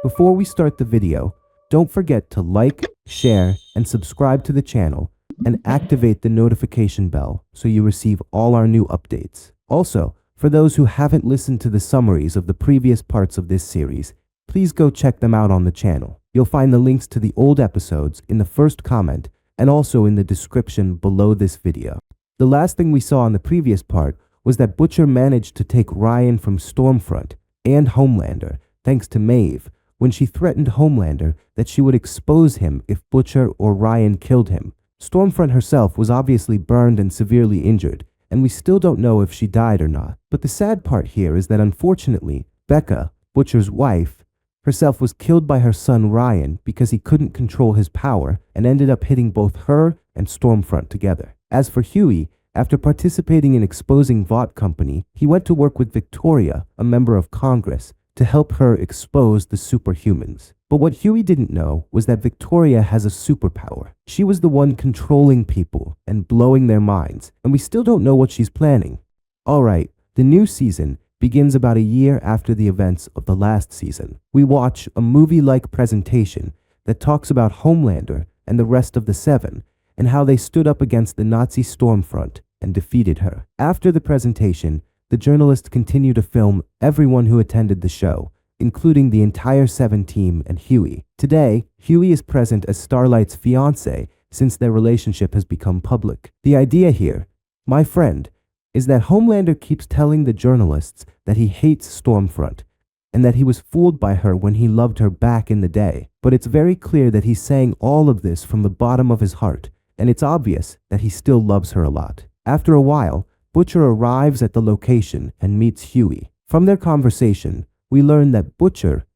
Before we start the video, don't forget to like, share, and subscribe to the channel, and activate the notification bell so you receive all our new updates. Also, for those who haven't listened to the summaries of the previous parts of this series, please go check them out on the channel. You'll find the links to the old episodes in the first comment and also in the description below this video. The last thing we saw in the previous part was that Butcher managed to take Ryan from Stormfront and Homelander thanks to Maeve when she threatened Homelander that she would expose him if Butcher or Ryan killed him. Stormfront herself was obviously burned and severely injured, and we still don't know if she died or not. But the sad part here is that unfortunately, Becca, Butcher's wife, herself was killed by her son Ryan because he couldn't control his power and ended up hitting both her and Stormfront together. As for Huey, after participating in exposing Vought Company, he went to work with Victoria, a member of Congress, to help her expose the superhumans. But what Huey didn't know was that Victoria has a superpower. She was the one controlling people and blowing their minds, and we still don't know what she's planning. Alright, the new season begins about a year after the events of the last season. We watch a movie-like presentation that talks about Homelander and the rest of the Seven and how they stood up against the Nazi Stormfront and defeated her. After the presentation, the journalists continue to film everyone who attended the show, including the entire Seven team and Huey. Today, Huey is present as Starlight's fiancé since their relationship has become public. The idea here, my friend, is that Homelander keeps telling the journalists that he hates Stormfront and that he was fooled by her when he loved her back in the day. But it's very clear that he's saying all of this from the bottom of his heart, and it's obvious that he still loves her a lot. After a while, Butcher arrives at the location and meets Huey. From their conversation, we learn that Butcher,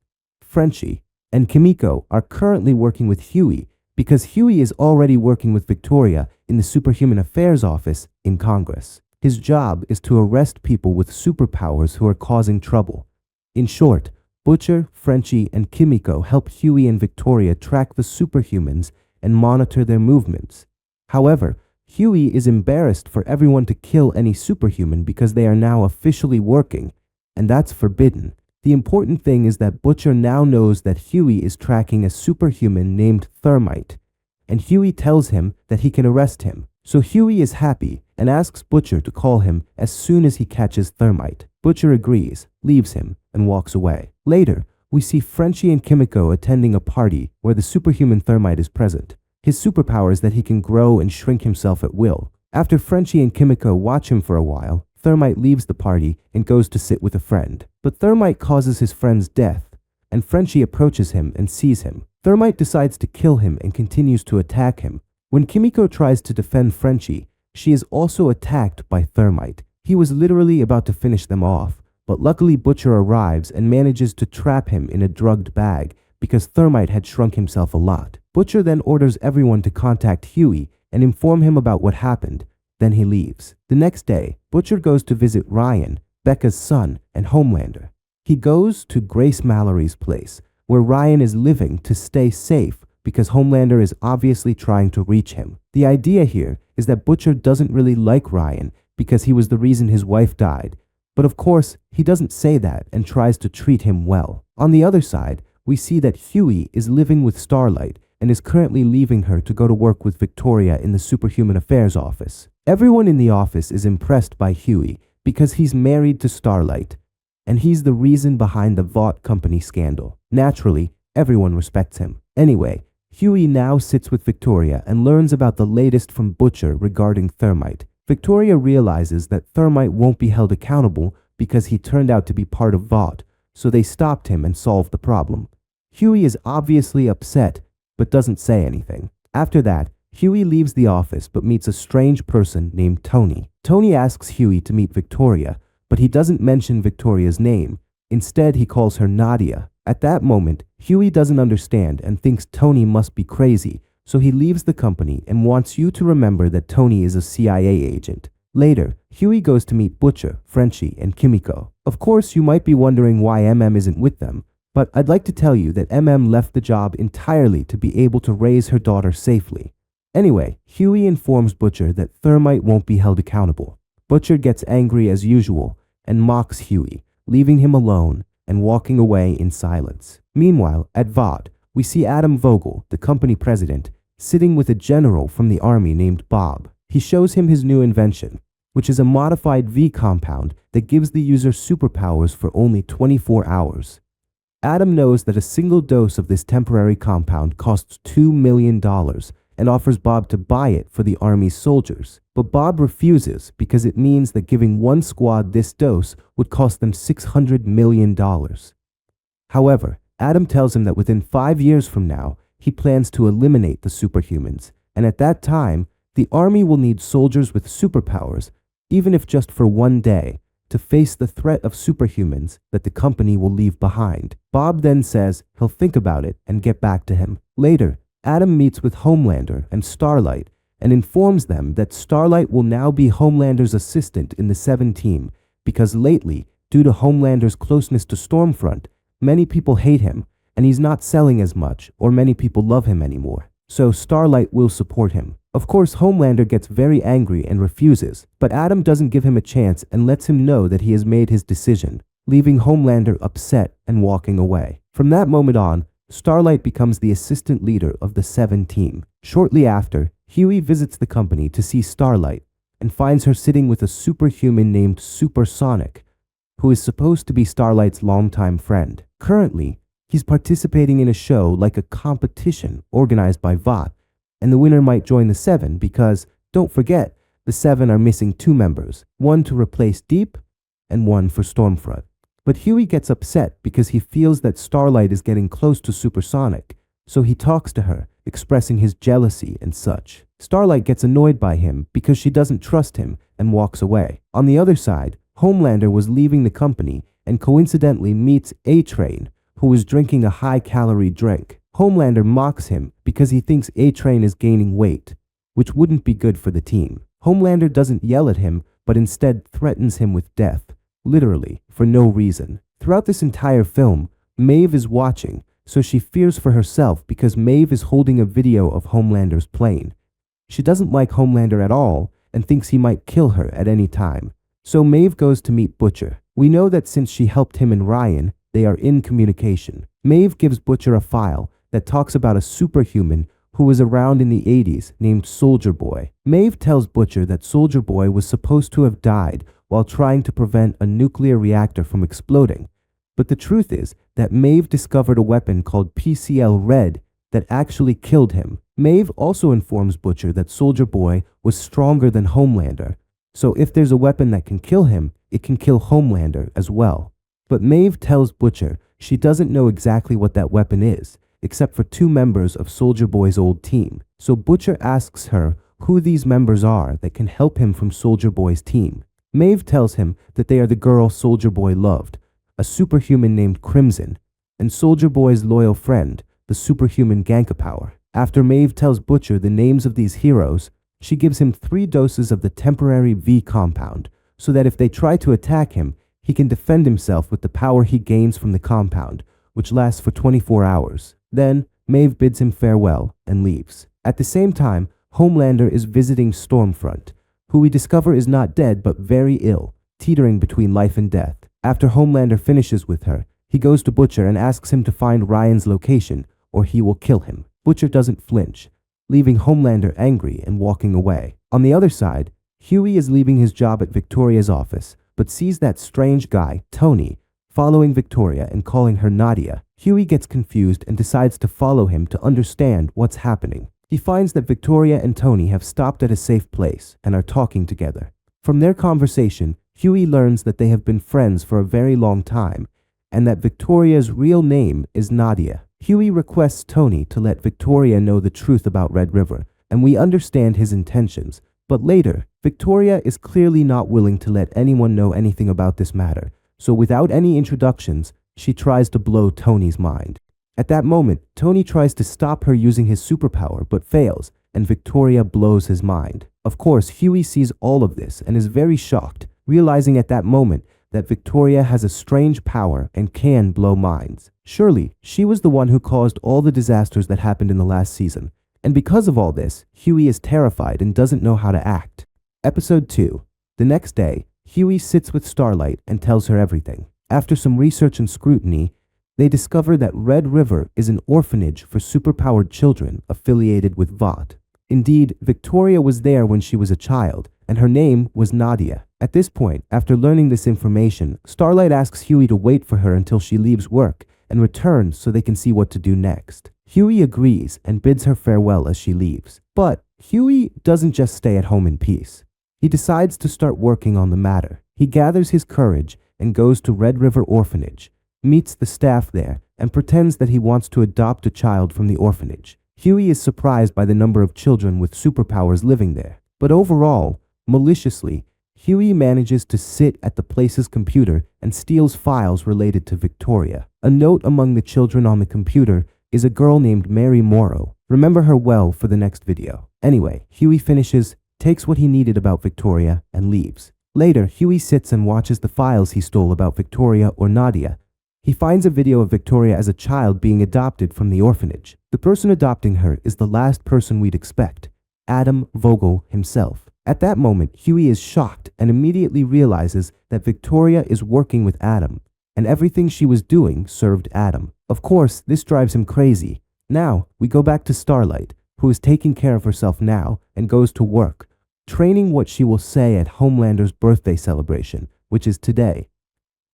Frenchie, and Kimiko are currently working with Huey because Huey is already working with Victoria in the Superhuman Affairs office in Congress. His job is to arrest people with superpowers who are causing trouble. In short, Butcher, Frenchie, and Kimiko help Huey and Victoria track the superhumans and monitor their movements. However, Huey is embarrassed for everyone to kill any superhuman because they are now officially working, and that's forbidden. The important thing is that Butcher now knows that Huey is tracking a superhuman named Thermite, and Huey tells him that he can arrest him. So Huey is happy and asks Butcher to call him as soon as he catches Thermite. Butcher agrees, leaves him, and walks away. Later, we see Frenchie and Kimiko attending a party where the superhuman Thermite is present. His superpower is that he can grow and shrink himself at will. After Frenchie and Kimiko watch him for a while, Thermite leaves the party and goes to sit with a friend. But Thermite causes his friend's death, and Frenchie approaches him and sees him. Thermite decides to kill him and continues to attack him. When Kimiko tries to defend Frenchie, she is also attacked by Thermite. He was literally about to finish them off, but luckily Butcher arrives and manages to trap him in a drugged bag because Thermite had shrunk himself a lot. Butcher then orders everyone to contact Huey and inform him about what happened. Then he leaves. The next day, Butcher goes to visit Ryan, Becca's son, and Homelander. He goes to Grace Mallory's place, where Ryan is living to stay safe because Homelander is obviously trying to reach him. The idea here is that Butcher doesn't really like Ryan because he was the reason his wife died. But of course, he doesn't say that and tries to treat him well. On the other side, we see that Huey is living with Starlight and is currently leaving her to go to work with Victoria in the Superhuman Affairs office. Everyone in the office is impressed by Huey because he's married to Starlight, and he's the reason behind the Vought Company scandal. Naturally, everyone respects him. Anyway, Huey now sits with Victoria and learns about the latest from Butcher regarding Thermite. Victoria realizes that Thermite won't be held accountable because he turned out to be part of Vought, so they stopped him and solved the problem. Huey is obviously upset, but doesn't say anything. After that, Huey leaves the office but meets a strange person named Tony. Tony asks Huey to meet Victoria, but he doesn't mention Victoria's name. Instead, he calls her Nadia. At that moment, Huey doesn't understand and thinks Tony must be crazy, so he leaves the company and wants you to remember that Tony is a CIA agent. Later, Huey goes to meet Butcher, Frenchie, and Kimiko. Of course, you might be wondering why MM isn't with them, but I'd like to tell you that MM left the job entirely to be able to raise her daughter safely. Anyway, Huey informs Butcher that Thermite won't be held accountable. Butcher gets angry as usual and mocks Huey, leaving him alone and walking away in silence. Meanwhile, at VOD, we see Adam Vogel, the company president, sitting with a general from the army named Bob. He shows him his new invention, which is a modified V compound that gives the user superpowers for only 24 hours. Adam knows that a single dose of this temporary compound costs $2 million and offers Bob to buy it for the army's soldiers. But Bob refuses because it means that giving one squad this dose would cost them $600 million. However, Adam tells him that within 5 years from now, he plans to eliminate the superhumans, and at that time, the army will need soldiers with superpowers, even if just for one day, to face the threat of superhumans that the company will leave behind. Bob then says he'll think about it and get back to him. Later, Adam meets with Homelander and Starlight and informs them that Starlight will now be Homelander's assistant in the Seven team because lately, due to Homelander's closeness to Stormfront, many people hate him and he's not selling as much or many people love him anymore. So Starlight will support him. Of course, Homelander gets very angry and refuses, but Adam doesn't give him a chance and lets him know that he has made his decision, leaving Homelander upset and walking away. From that moment on, Starlight becomes the assistant leader of the Seven team. Shortly after, Huey visits the company to see Starlight and finds her sitting with a superhuman named Supersonic, who is supposed to be Starlight's longtime friend. Currently, he's participating in a show like a competition organized by VOT, and the winner might join the Seven because, don't forget, the Seven are missing 2 members, one to replace Deep and one for Stormfront. But Huey gets upset because he feels that Starlight is getting close to Supersonic, so he talks to her, expressing his jealousy and such. Starlight gets annoyed by him because she doesn't trust him and walks away. On the other side, Homelander was leaving the company and coincidentally meets A-Train, who was drinking a high-calorie drink. Homelander mocks him because he thinks A-Train is gaining weight, which wouldn't be good for the team. Homelander doesn't yell at him, but instead threatens him with death, literally, for no reason. Throughout this entire film, Maeve is watching, so she fears for herself because Maeve is holding a video of Homelander's plane. She doesn't like Homelander at all and thinks he might kill her at any time. So Maeve goes to meet Butcher. We know that since she helped him and Ryan, they are in communication. Maeve gives Butcher a file that talks about a superhuman who was around in the 80s named Soldier Boy. Maeve tells Butcher that Soldier Boy was supposed to have died while trying to prevent a nuclear reactor from exploding. But the truth is that Maeve discovered a weapon called PCL Red that actually killed him. Maeve also informs Butcher that Soldier Boy was stronger than Homelander, so if there's a weapon that can kill him, it can kill Homelander as well. But Maeve tells Butcher she doesn't know exactly what that weapon is, except for 2 members of Soldier Boy's old team. So Butcher asks her who these members are that can help him from Soldier Boy's team. Maeve tells him that they are the girl Soldier Boy loved, a superhuman named Crimson, and Soldier Boy's loyal friend, the superhuman Gankapower. After Maeve tells Butcher the names of these heroes, she gives him 3 doses of the temporary V compound, so that if they try to attack him, he can defend himself with the power he gains from the compound, which lasts for 24 hours. Then, Maeve bids him farewell and leaves. At the same time, Homelander is visiting Stormfront, who we discover is not dead but very ill, teetering between life and death. After Homelander finishes with her, he goes to Butcher and asks him to find Ryan's location, or he will kill him. Butcher doesn't flinch, leaving Homelander angry and walking away. On the other side, Huey is leaving his job at Victoria's office, but sees that strange guy, Tony, following Victoria and calling her Nadia. Huey gets confused and decides to follow him to understand what's happening. He finds that Victoria and Tony have stopped at a safe place and are talking together. From their conversation, Huey learns that they have been friends for a very long time and that Victoria's real name is Nadia. Huey requests Tony to let Victoria know the truth about Red River, and we understand his intentions. But later, Victoria is clearly not willing to let anyone know anything about this matter, so without any introductions, she tries to blow Tony's mind. At that moment, Tony tries to stop her using his superpower but fails, and Victoria blows his mind. Of course, Huey sees all of this and is very shocked, realizing at that moment that Victoria has a strange power and can blow minds. Surely, she was the one who caused all the disasters that happened in the last season. And because of all this, Huey is terrified and doesn't know how to act. Episode 2. The next day, Huey sits with Starlight and tells her everything. After some research and scrutiny, they discover that Red River is an orphanage for superpowered children affiliated with Vought. Indeed, Victoria was there when she was a child, and her name was Nadia. At this point, after learning this information, Starlight asks Huey to wait for her until she leaves work and returns so they can see what to do next. Huey agrees and bids her farewell as she leaves. But Huey doesn't just stay at home in peace. He decides to start working on the matter. He gathers his courage and goes to Red River Orphanage, meets the staff there, and pretends that he wants to adopt a child from the orphanage. Huey is surprised by the number of children with superpowers living there. But overall, maliciously, Huey manages to sit at the place's computer and steals files related to Victoria. A note among the children on the computer is a girl named Mary Morrow. Remember her well for the next video. Anyway, Huey finishes, takes what he needed about Victoria, and leaves. Later, Huey sits and watches the files he stole about Victoria or Nadia. He finds a video of Victoria as a child being adopted from the orphanage. The person adopting her is the last person we'd expect, Adam Vogel himself. At that moment, Huey is shocked and immediately realizes that Victoria is working with Adam, and everything she was doing served Adam. Of course, this drives him crazy. Now, we go back to Starlight, who is taking care of herself now and goes to work, training what she will say at Homelander's birthday celebration, which is today.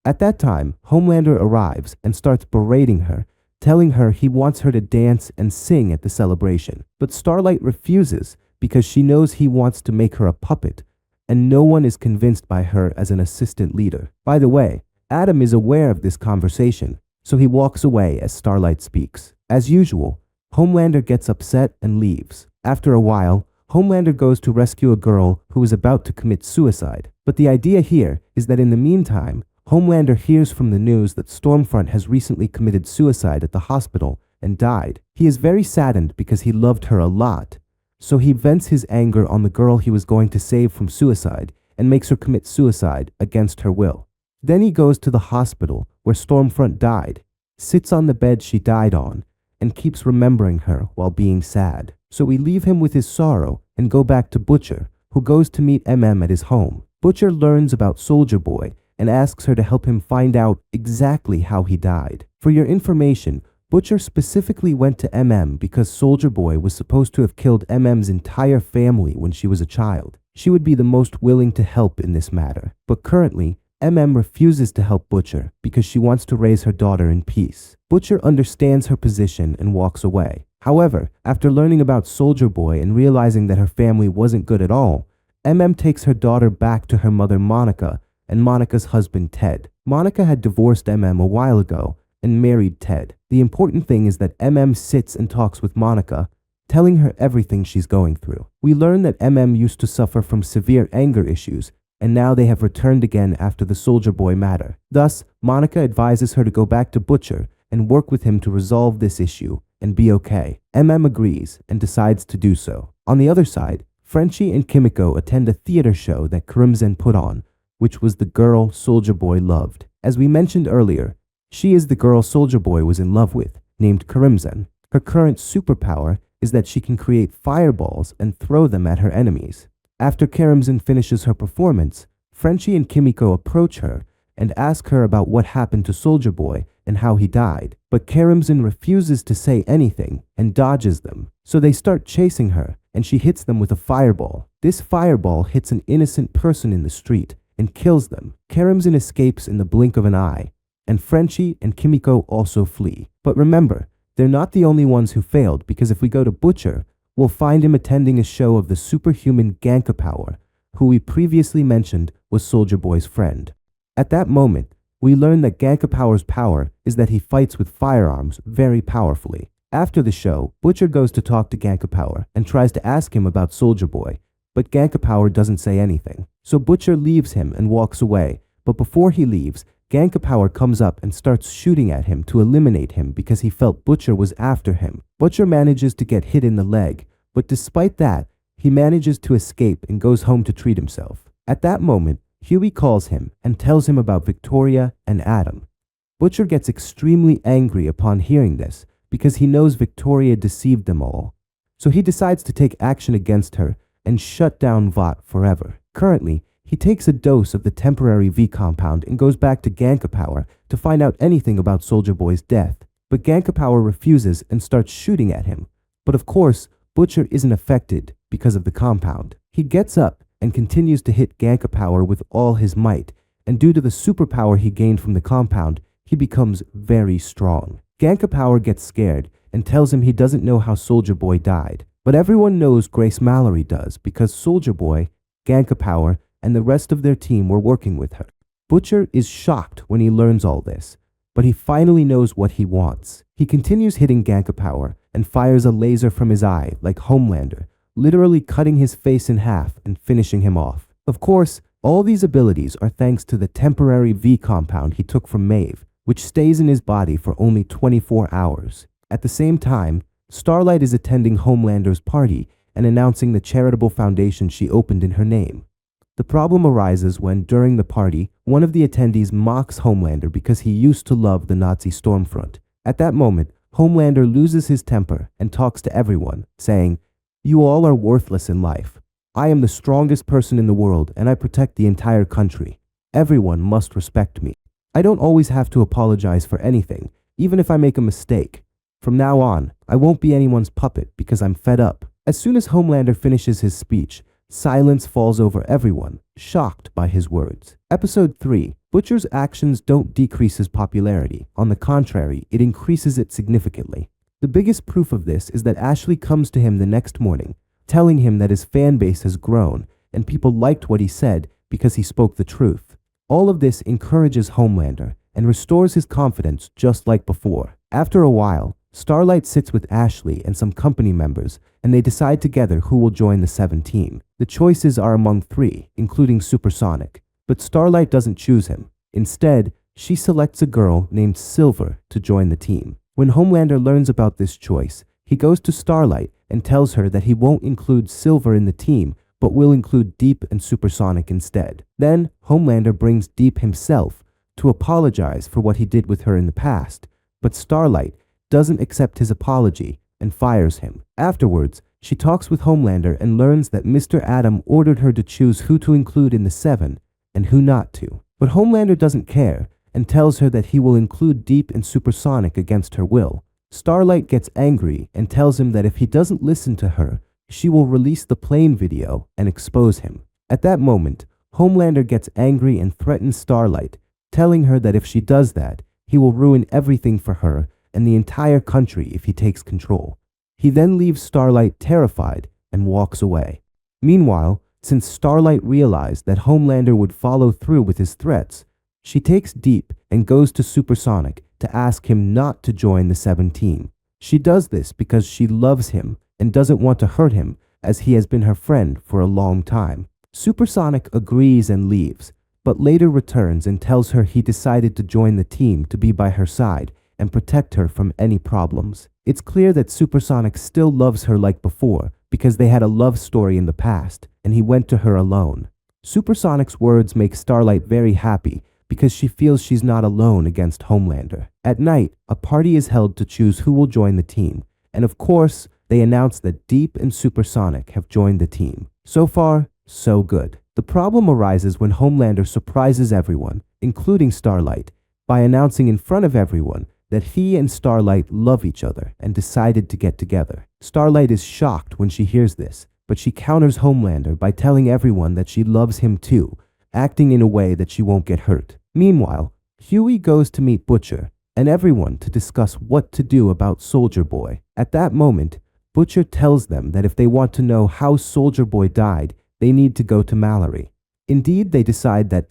At that time, Homelander arrives and starts berating her, telling her he wants her to dance and sing at the celebration. But Starlight refuses because she knows he wants to make her a puppet, and no one is convinced by her as an assistant leader. By the way, Adam is aware of this conversation, so he walks away as Starlight speaks. As usual, Homelander gets upset and leaves. After a while, Homelander goes to rescue a girl who is about to commit suicide. But the idea here is that in the meantime, Homelander hears from the news that Stormfront has recently committed suicide at the hospital and died. He is very saddened because he loved her a lot, so he vents his anger on the girl he was going to save from suicide and makes her commit suicide against her will. Then he goes to the hospital where Stormfront died, sits on the bed she died on, and keeps remembering her while being sad. So we leave him with his sorrow and go back to Butcher, who goes to meet MM at his home. Butcher learns about Soldier Boy and asks her to help him find out exactly how he died. For your information, Butcher specifically went to MM because Soldier Boy was supposed to have killed MM's entire family when she was a child. She would be the most willing to help in this matter. But currently, MM refuses to help Butcher because she wants to raise her daughter in peace. Butcher understands her position and walks away. However, after learning about Soldier Boy and realizing that her family wasn't good at all, MM takes her daughter back to her mother Monica and Monica's husband Ted. Monica had divorced MM a while ago and married Ted. The important thing is that MM sits and talks with Monica, telling her everything she's going through. We learn that MM used to suffer from severe anger issues, and now they have returned again after the Soldier Boy matter. Thus, Monica advises her to go back to Butcher and work with him to resolve this issue and be okay. MM agrees and decides to do so. On the other side, Frenchie and Kimiko attend a theater show that Crimson put on, which was the girl Soldier Boy loved. As we mentioned earlier, she is the girl Soldier Boy was in love with, named Crimson. Her current superpower is that she can create fireballs and throw them at her enemies. After Crimson finishes her performance, Frenchie and Kimiko approach her and ask her about what happened to Soldier Boy and how he died. But Crimson refuses to say anything and dodges them. So they start chasing her and she hits them with a fireball. This fireball hits an innocent person in the street and kills them. Crimson escapes in the blink of an eye, and Frenchie and Kimiko also flee. But remember, they're not the only ones who failed, because if we go to Butcher, we'll find him attending a show of the superhuman Gankapower, who we previously mentioned was Soldier Boy's friend. At that moment, we learn that Gankapower's power is that he fights with firearms very powerfully. After the show, Butcher goes to talk to Gankapower and tries to ask him about Soldier Boy, but Gankapower doesn't say anything. So Butcher leaves him and walks away, but before he leaves, Gankapower comes up and starts shooting at him to eliminate him because he felt Butcher was after him. Butcher manages to get hit in the leg, but despite that, he manages to escape and goes home to treat himself. At that moment, Huey calls him and tells him about Victoria and Adam. Butcher gets extremely angry upon hearing this because he knows Victoria deceived them all. So he decides to take action against her and shut down Vought forever. Currently, He takes a dose of the temporary V compound and goes back to Power to find out anything about Soldier Boy's death. But Power refuses and starts shooting at him. But of course, Butcher isn't affected because of the compound. He gets up and continues to hit Power with all his might, and due to the superpower he gained from the compound, he becomes very strong. Power gets scared and tells him he doesn't know how Soldier Boy died. But everyone knows Grace Mallory does because Soldier Boy, Power, and the rest of their team were working with her. Butcher is shocked when he learns all this, but he finally knows what he wants. He continues hitting Power and fires a laser from his eye like Homelander, literally cutting his face in half and finishing him off. Of course, all these abilities are thanks to the temporary V compound he took from Maeve, which stays in his body for only 24 hours. At the same time, Starlight is attending Homelander's party and announcing the charitable foundation she opened in her name. The problem arises when, during the party, one of the attendees mocks Homelander because he used to love the Nazi Stormfront. At that moment, Homelander loses his temper and talks to everyone, saying, "You all are worthless in life. I am the strongest person in the world and I protect the entire country. Everyone must respect me. I don't always have to apologize for anything, even if I make a mistake. From now on, I won't be anyone's puppet because I'm fed up." As soon as Homelander finishes his speech, silence falls over everyone, shocked by his words. Episode 3. Butcher's actions don't decrease his popularity. On the contrary, it increases it significantly. The biggest proof of this is that Ashley comes to him the next morning, telling him that his fan base has grown and people liked what he said because he spoke the truth. All of this encourages Homelander and restores his confidence just like before. After a while, Starlight sits with Ashley and some company members, and they decide together who will join the 17. The choices are among 3, including Supersonic, but Starlight doesn't choose him. Instead, she selects a girl named Silver to join the team. When Homelander learns about this choice, he goes to Starlight and tells her that he won't include Silver in the team, but will include Deep and Supersonic instead. Then, Homelander brings Deep himself to apologize for what he did with her in the past, but Starlight doesn't accept his apology and fires him. Afterwards, she talks with Homelander and learns that Mr. Adam ordered her to choose who to include in the 7 and who not to. But Homelander doesn't care and tells her that he will include Deep and Supersonic against her will. Starlight gets angry and tells him that if he doesn't listen to her, she will release the plane video and expose him. At that moment, Homelander gets angry and threatens Starlight, telling her that if she does that, he will ruin everything for her and the entire country if he takes control. He then leaves Starlight terrified and walks away. Meanwhile, since Starlight realized that Homelander would follow through with his threats, she takes Deep and goes to Supersonic to ask him not to join the 17. She does this because she loves him and doesn't want to hurt him, as he has been her friend for a long time. Supersonic agrees and leaves, but later returns and tells her he decided to join the team to be by her side and protect her from any problems. It's clear that Supersonic still loves her like before because they had a love story in the past and he went to her alone. Supersonic's words make Starlight very happy because she feels she's not alone against Homelander. At night, a party is held to choose who will join the team, and of course, they announce that Deep and Supersonic have joined the team. So far, so good. The problem arises when Homelander surprises everyone, including Starlight, by announcing in front of everyone that he and Starlight love each other and decided to get together. Starlight is shocked when she hears this, but she counters Homelander by telling everyone that she loves him too, acting in a way that she won't get hurt. Meanwhile, Huey goes to meet Butcher and everyone to discuss what to do about Soldier Boy. At that moment, Butcher tells them that if they want to know how Soldier Boy died, they need to go to Mallory. Indeed, they decide that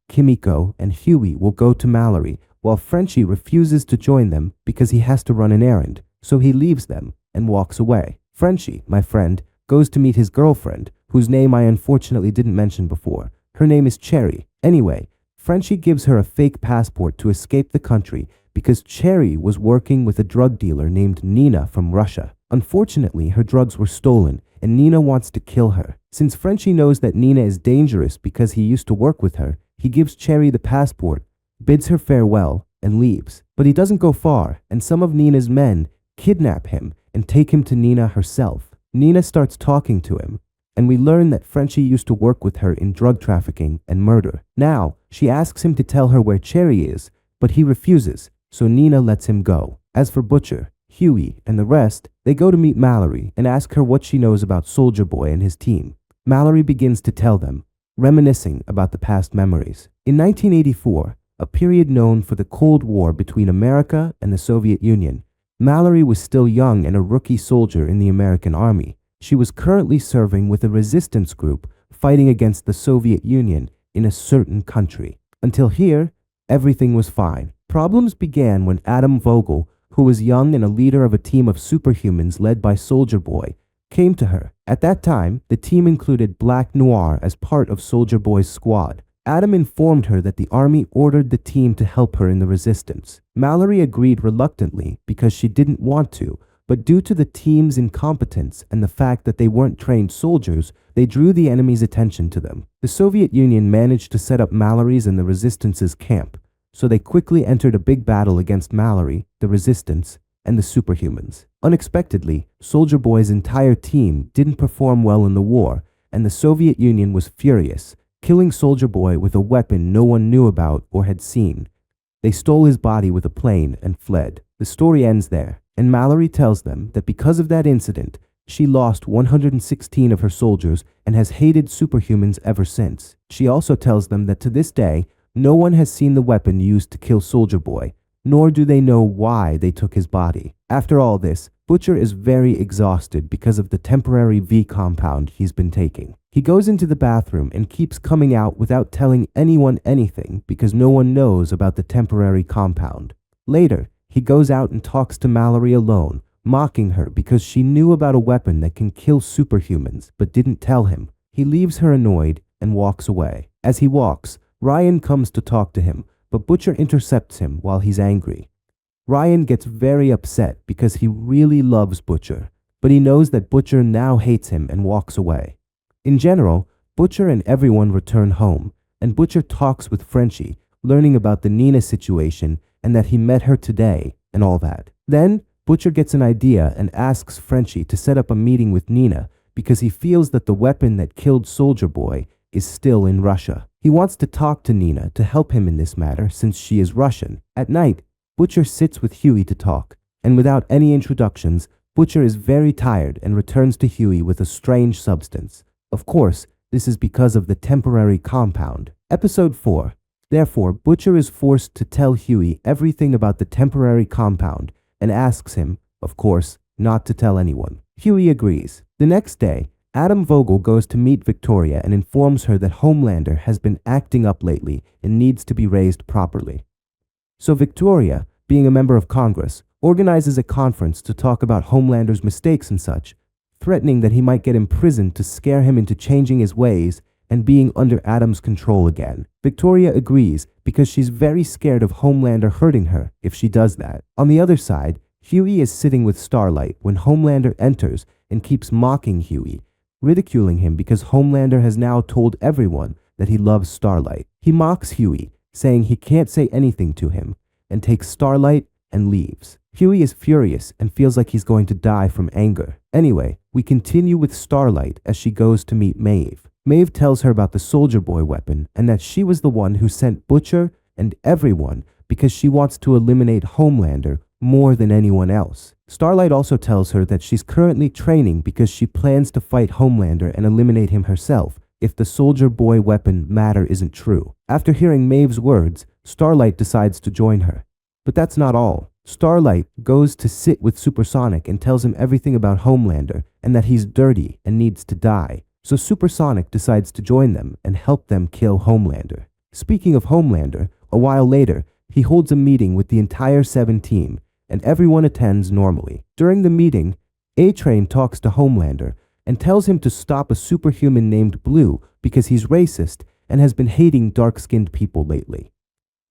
Kimiko, and Huey will go to Mallory, while Frenchie refuses to join them because he has to run an errand, so he leaves them and walks away. Frenchie, my friend, goes to meet his girlfriend, whose name I unfortunately didn't mention before. Her name is Cherry. Anyway, Frenchie gives her a fake passport to escape the country because Cherry was working with a drug dealer named Nina from Russia. Unfortunately, her drugs were stolen, and Nina wants to kill her. Since Frenchie knows that Nina is dangerous because he used to work with her, he gives Cherry the passport, bids her farewell, and leaves. But he doesn't go far, and some of Nina's men kidnap him and take him to Nina herself. Nina starts talking to him, and we learn that Frenchie used to work with her in drug trafficking and murder. Now, she asks him to tell her where Cherry is, but he refuses, so Nina lets him go. As for Butcher, Huey, and the rest, they go to meet Mallory and ask her what she knows about Soldier Boy and his team. Mallory begins to tell them, reminiscing about the past memories. In 1984, a period known for the Cold War between America and the Soviet Union, Mallory was still young and a rookie soldier in the American Army. She was currently serving with a resistance group fighting against the Soviet Union in a certain country. Until here, everything was fine. Problems began when Adam Vogel, who was young and a leader of a team of superhumans led by Soldier Boy, came to her. At that time, the team included Black Noir as part of Soldier Boy's squad. Adam informed her that the army ordered the team to help her in the resistance. Mallory agreed reluctantly because she didn't want to, but due to the team's incompetence and the fact that they weren't trained soldiers, they drew the enemy's attention to them. The Soviet Union managed to set up Mallory's and the Resistance's camp, so they quickly entered a big battle against Mallory, the Resistance, and the Superhumans. Unexpectedly, Soldier Boy's entire team didn't perform well in the war, and the Soviet Union was furious, killing Soldier Boy with a weapon no one knew about or had seen. They stole his body with a plane and fled. The story ends there, and Mallory tells them that because of that incident, she lost 116 of her soldiers and has hated superhumans ever since. She also tells them that to this day, no one has seen the weapon used to kill Soldier Boy, nor do they know why they took his body. After all this, Butcher is very exhausted because of the temporary V compound he's been taking. He goes into the bathroom and keeps coming out without telling anyone anything because no one knows about the temporary compound. Later, he goes out and talks to Mallory alone, mocking her because she knew about a weapon that can kill superhumans but didn't tell him. He leaves her annoyed and walks away. As he walks, Ryan comes to talk to him, but Butcher intercepts him while he's angry. Ryan gets very upset because he really loves Butcher, but he knows that Butcher now hates him and walks away. In general, Butcher and everyone return home, and Butcher talks with Frenchie, learning about the Nina situation and that he met her today and all that. Then, Butcher gets an idea and asks Frenchie to set up a meeting with Nina because he feels that the weapon that killed Soldier Boy is still in Russia. He wants to talk to Nina to help him in this matter since she is Russian. At night, Butcher sits with Huey to talk, and without any introductions, Butcher is very tired and returns to Huey with a strange substance. Of course, this is because of the temporary compound. Episode 4. Therefore, Butcher is forced to tell Huey everything about the temporary compound and asks him, of course, not to tell anyone. Huey agrees. The next day, Adam Vogel goes to meet Victoria and informs her that Homelander has been acting up lately and needs to be raised properly. So Victoria, being a member of Congress, organizes a conference to talk about Homelander's mistakes and such, threatening that he might get imprisoned to scare him into changing his ways and being under Adam's control again. Victoria agrees because she's very scared of Homelander hurting her if she does that. On the other side, Huey is sitting with Starlight when Homelander enters and keeps mocking Huey, ridiculing him because Homelander has now told everyone that he loves Starlight. He mocks Huey, saying he can't say anything to him, and takes Starlight and leaves. Huey is furious and feels like he's going to die from anger. Anyway, we continue with Starlight as she goes to meet Maeve. Maeve tells her about the Soldier Boy weapon and that she was the one who sent Butcher and everyone because she wants to eliminate Homelander more than anyone else. Starlight also tells her that she's currently training because she plans to fight Homelander and eliminate him herself if the Soldier Boy weapon matter isn't true. After hearing Maeve's words, Starlight decides to join her. But that's not all. Starlight goes to sit with Supersonic and tells him everything about Homelander and that he's dirty and needs to die. So Supersonic decides to join them and help them kill Homelander. Speaking of Homelander, a while later, he holds a meeting with the entire 7 team, and everyone attends normally. During the meeting, A-Train talks to Homelander and tells him to stop a superhuman named Blue because he's racist and has been hating dark-skinned people lately.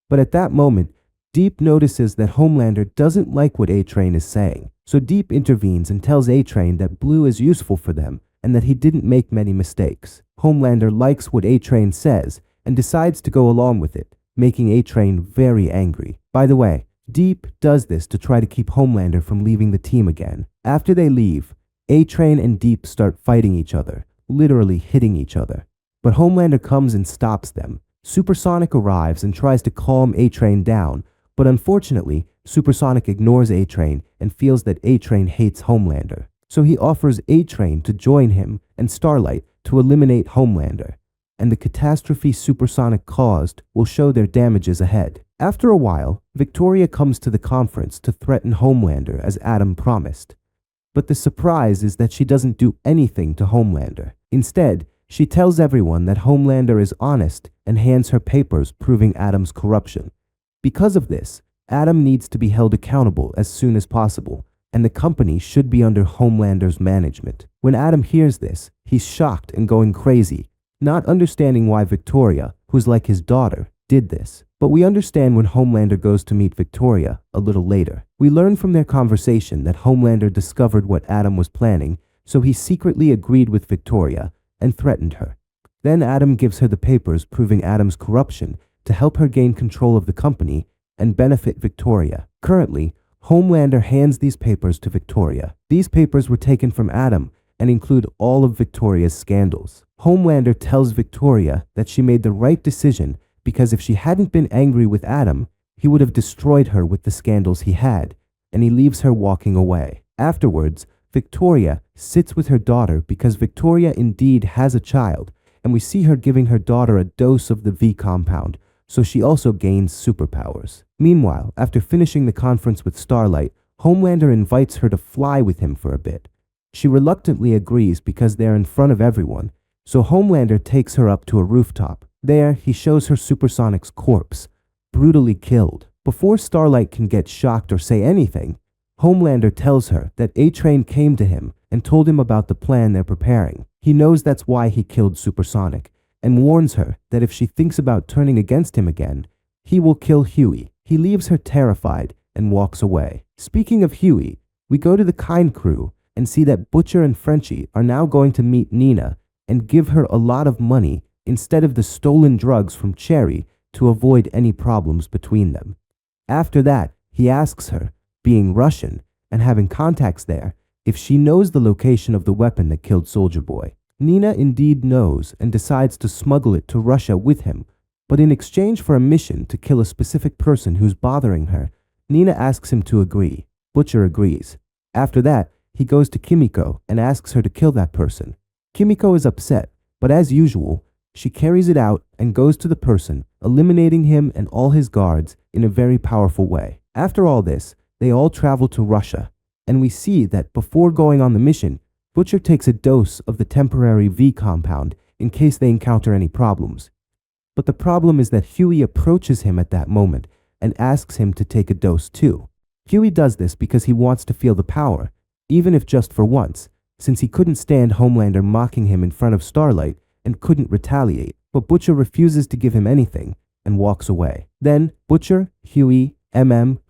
But at that moment, Deep notices that Homelander doesn't like what A-Train is saying, so Deep intervenes and tells A-Train that Blue is useful for them and that he didn't make many mistakes. Homelander likes what A-Train says and decides to go along with it, making A-Train very angry. By the way, Deep does this to try to keep Homelander from leaving the team again. After they leave, A-Train and Deep start fighting each other, literally hitting each other. But Homelander comes and stops them. Supersonic arrives and tries to calm A-Train down, but unfortunately, Supersonic ignores A-Train and feels that A-Train hates Homelander. So he offers A-Train to join him and Starlight to eliminate Homelander, and the catastrophe Supersonic caused will show their damages ahead. After a while, Victoria comes to the conference to threaten Homelander as Adam promised. But the surprise is that she doesn't do anything to Homelander. Instead, she tells everyone that Homelander is honest and hands her papers proving Adam's corruption. Because of this, Adam needs to be held accountable as soon as possible, and the company should be under Homelander's management. When Adam hears this, he's shocked and going crazy, not understanding why Victoria, who's like his daughter, did this. But we understand when Homelander goes to meet Victoria a little later. We learn from their conversation that Homelander discovered what Adam was planning, so he secretly agreed with Victoria and threatened her. Then Adam gives her the papers proving Adam's corruption to help her gain control of the company and benefit Victoria. Currently, Homelander hands these papers to Victoria. These papers were taken from Adam and include all of Victoria's scandals. Homelander tells Victoria that she made the right decision because if she hadn't been angry with Adam, he would have destroyed her with the scandals he had, and he leaves her walking away. Afterwards, Victoria sits with her daughter because Victoria indeed has a child, and we see her giving her daughter a dose of the V compound, so she also gains superpowers. Meanwhile, after finishing the conference with Starlight, Homelander invites her to fly with him for a bit. She reluctantly agrees because they're in front of everyone, so Homelander takes her up to a rooftop. There, he shows her Supersonic's corpse, brutally killed. Before Starlight can get shocked or say anything, Homelander tells her that A-Train came to him and told him about the plan they're preparing. He knows that's why he killed Supersonic, and warns her that if she thinks about turning against him again, he will kill Huey. He leaves her terrified and walks away. Speaking of Huey, we go to the Kind crew and see that Butcher and Frenchie are now going to meet Nina and give her a lot of money instead of the stolen drugs from Cherry to avoid any problems between them. After that, he asks her, being Russian and having contacts there, if she knows the location of the weapon that killed Soldier Boy. Nina indeed knows and decides to smuggle it to Russia with him, but in exchange for a mission to kill a specific person who's bothering her, Nina asks him to agree. Butcher agrees. After that, he goes to Kimiko and asks her to kill that person. Kimiko is upset, but as usual, she carries it out and goes to the person, eliminating him and all his guards in a very powerful way. After all this, they all travel to Russia, and we see that before going on the mission, Butcher takes a dose of the temporary V compound in case they encounter any problems. But the problem is that Huey approaches him at that moment and asks him to take a dose too. Huey does this because he wants to feel the power, even if just for once, since he couldn't stand Homelander mocking him in front of Starlight and couldn't retaliate. But Butcher refuses to give him anything and walks away. Then Butcher, Huey,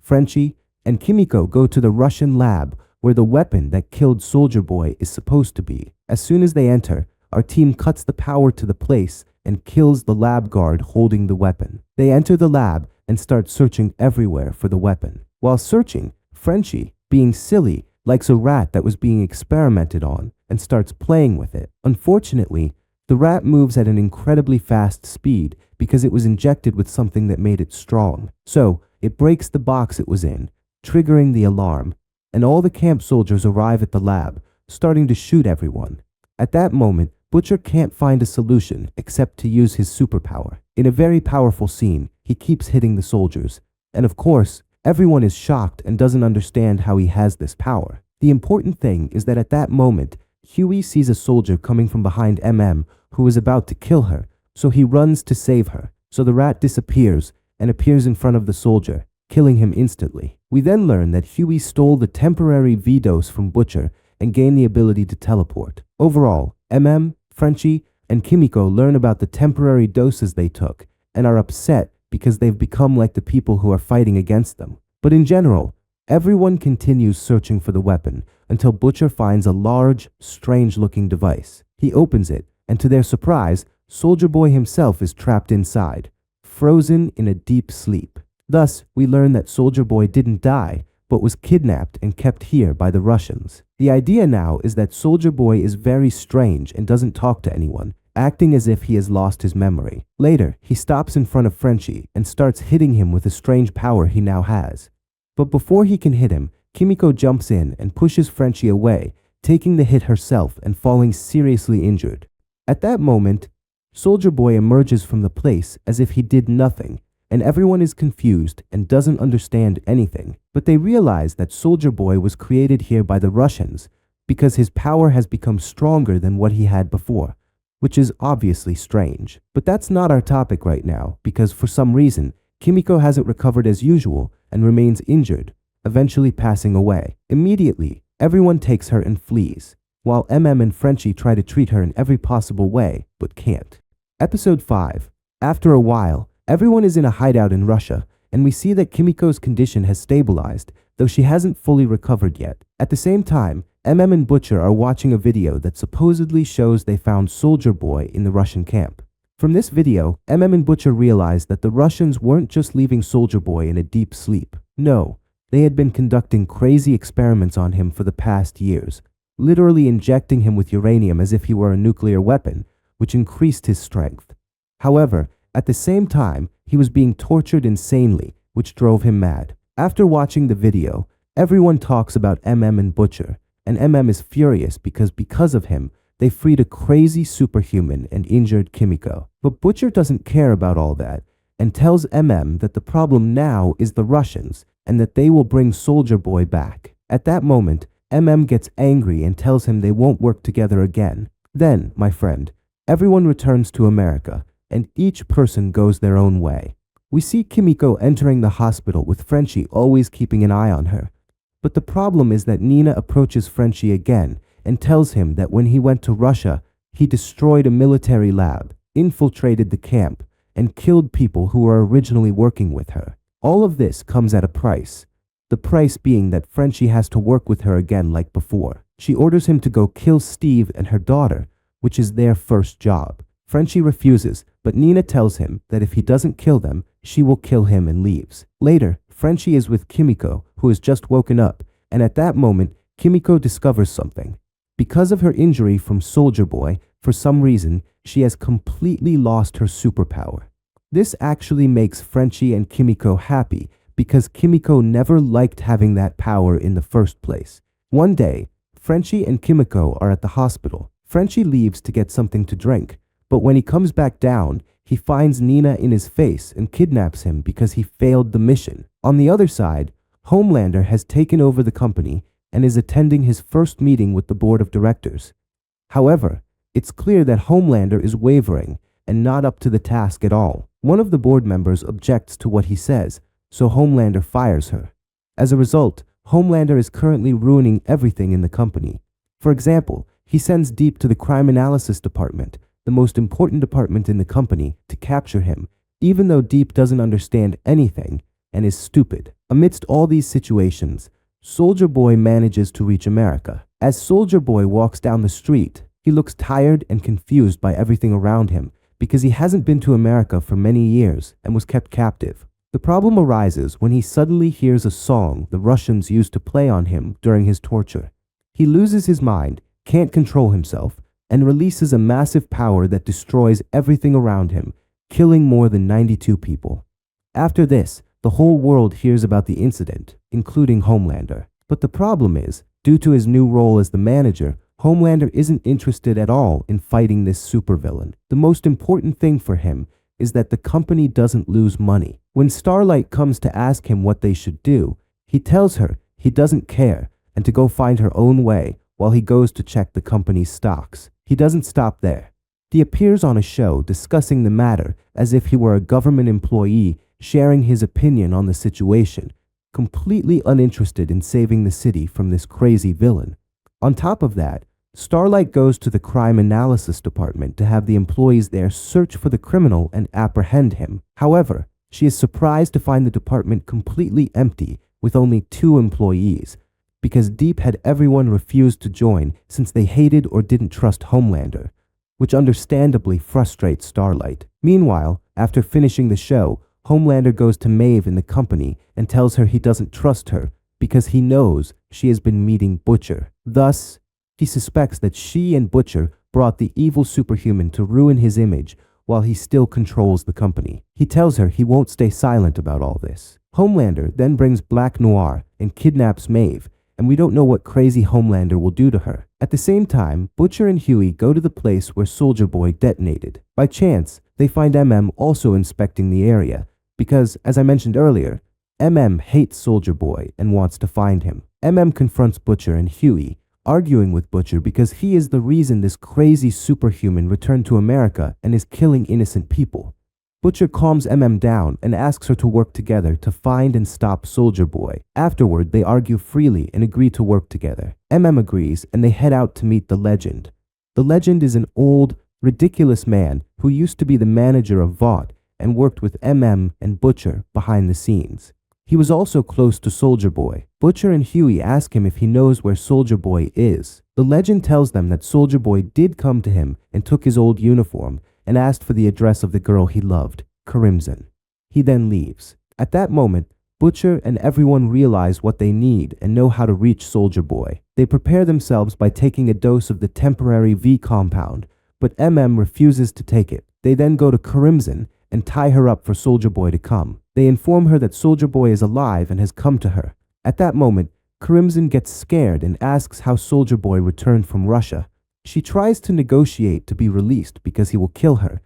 Frenchie, and Kimiko go to the Russian lab where the weapon that killed Soldier Boy is supposed to be. As soon as they enter, our team cuts the power to the place and kills the lab guard holding the weapon. They enter the lab and start searching everywhere for the weapon. While searching, Frenchie, being silly, likes a rat that was being experimented on and starts playing with it. Unfortunately, the rat moves at an incredibly fast speed because it was injected with something that made it strong. So, it breaks the box it was in, triggering the alarm, and all the camp soldiers arrive at the lab, starting to shoot everyone. At that moment, Butcher can't find a solution except to use his superpower. In a very powerful scene, he keeps hitting the soldiers, and of course, everyone is shocked and doesn't understand how he has this power. The important thing is that at that moment, Huey sees a soldier coming from behind who is about to kill her, so he runs to save her. So the rat disappears and appears in front of the soldier, killing him instantly. We then learn that Huey stole the temporary V-dose from Butcher and gained the ability to teleport. Overall, Frenchie, and Kimiko learn about the temporary doses they took and are upset because they've become like the people who are fighting against them. But in general, everyone continues searching for the weapon until Butcher finds a large, strange-looking device. He opens it, and to their surprise, Soldier Boy himself is trapped inside, frozen in a deep sleep. Thus, we learn that Soldier Boy didn't die, but was kidnapped and kept here by the Russians. The idea now is that Soldier Boy is very strange and doesn't talk to anyone, acting as if he has lost his memory. Later, he stops in front of Frenchie and starts hitting him with a strange power he now has. But before he can hit him, Kimiko jumps in and pushes Frenchie away, taking the hit herself and falling seriously injured. At that moment, Soldier Boy emerges from the place as if he did nothing, and everyone is confused and doesn't understand anything. But they realize that Soldier Boy was created here by the Russians because his power has become stronger than what he had before, which is obviously strange. But that's not our topic right now, because for some reason, Kimiko hasn't recovered as usual and remains injured, eventually passing away. Immediately, everyone takes her and flees, while MM and Frenchie try to treat her in every possible way, but can't. Episode 5. After a while, everyone is in a hideout in Russia, and we see that Kimiko's condition has stabilized, though she hasn't fully recovered yet. At the same time, MM and Butcher are watching a video that supposedly shows they found Soldier Boy in the Russian camp. From this video, MM and Butcher realize that the Russians weren't just leaving Soldier Boy in a deep sleep. No, they had been conducting crazy experiments on him for the past years, literally injecting him with uranium as if he were a nuclear weapon, which increased his strength. However, at the same time, he was being tortured insanely, which drove him mad. After watching the video, everyone talks about MM and Butcher, and MM is furious because of him, they freed a crazy superhuman and injured Kimiko. But Butcher doesn't care about all that, and tells MM that the problem now is the Russians, and that they will bring Soldier Boy back. At that moment, MM gets angry and tells him they won't work together again. Then, my friend, everyone returns to America, and each person goes their own way. We see Kimiko entering the hospital with Frenchie always keeping an eye on her. But the problem is that Nina approaches Frenchie again and tells him that when he went to Russia, he destroyed a military lab, infiltrated the camp, and killed people who were originally working with her. All of this comes at a price. The price being that Frenchie has to work with her again like before. She orders him to go kill Steve and her daughter, which is their first job. Frenchie refuses, but Nina tells him that if he doesn't kill them, she will kill him and leaves. Later, Frenchie is with Kimiko, who has just woken up, and at that moment, Kimiko discovers something. Because of her injury from Soldier Boy, for some reason, she has completely lost her superpower. This actually makes Frenchie and Kimiko happy because Kimiko never liked having that power in the first place. One day, Frenchie and Kimiko are at the hospital. Frenchie leaves to get something to drink, but when he comes back down, he finds Nina in his face and kidnaps him because he failed the mission. On the other side, Homelander has taken over the company and is attending his first meeting with the board of directors. However, it's clear that Homelander is wavering and not up to the task at all. One of the board members objects to what he says, so Homelander fires her. As a result, Homelander is currently ruining everything in the company. For example, he sends Deep to the crime analysis department, the most important department in the company, to capture him, even though Deep doesn't understand anything and is stupid. Amidst all these situations, Soldier Boy manages to reach America. As Soldier Boy walks down the street, he looks tired and confused by everything around him because he hasn't been to America for many years and was kept captive. The problem arises when he suddenly hears a song the Russians used to play on him during his torture. He loses his mind, can't control himself, and releases a massive power that destroys everything around him, killing more than 92 people. After this, the whole world hears about the incident, including Homelander. But the problem is, due to his new role as the manager, Homelander isn't interested at all in fighting this supervillain. The most important thing for him is that the company doesn't lose money. When Starlight comes to ask him what they should do, he tells her he doesn't care and to go find her own way while he goes to check the company's stocks. He doesn't stop there. He appears on a show discussing the matter as if he were a government employee sharing his opinion on the situation, completely uninterested in saving the city from this crazy villain. On top of that, Starlight goes to the crime analysis department to have the employees there search for the criminal and apprehend him. However, she is surprised to find the department completely empty with only 2 employees, because Deep had everyone refuse to join since they hated or didn't trust Homelander, which understandably frustrates Starlight. Meanwhile, after finishing the show, Homelander goes to Maeve in the company and tells her he doesn't trust her because he knows she has been meeting Butcher. Thus, he suspects that she and Butcher brought the evil superhuman to ruin his image while he still controls the company. He tells her he won't stay silent about all this. Homelander then brings Black Noir and kidnaps Maeve, and we don't know what crazy Homelander will do to her. At the same time, Butcher and Huey go to the place where Soldier Boy detonated. By chance, they find MM also inspecting the area, because, as I mentioned earlier, MM hates Soldier Boy and wants to find him. MM confronts Butcher and Huey, arguing with Butcher because he is the reason this crazy superhuman returned to America and is killing innocent people. Butcher calms MM down and asks her to work together to find and stop Soldier Boy. Afterward, they argue freely and agree to work together. MM agrees and they head out to meet the Legend. The Legend is an old, ridiculous man who used to be the manager of Vought and worked with MM and Butcher behind the scenes. He was also close to Soldier Boy. Butcher and Huey ask him if he knows where Soldier Boy is. The Legend tells them that Soldier Boy did come to him and took his old uniform and asked for the address of the girl he loved, Crimson. He then leaves. At that moment, Butcher and everyone realize what they need and know how to reach Soldier Boy. They prepare themselves by taking a dose of the temporary V compound, but MM refuses to take it. They then go to Crimson and tie her up for Soldier Boy to come. They inform her that Soldier Boy is alive and has come to her. At that moment, Crimson gets scared and asks how Soldier Boy returned from Russia. She tries to negotiate to be released because he will kill her,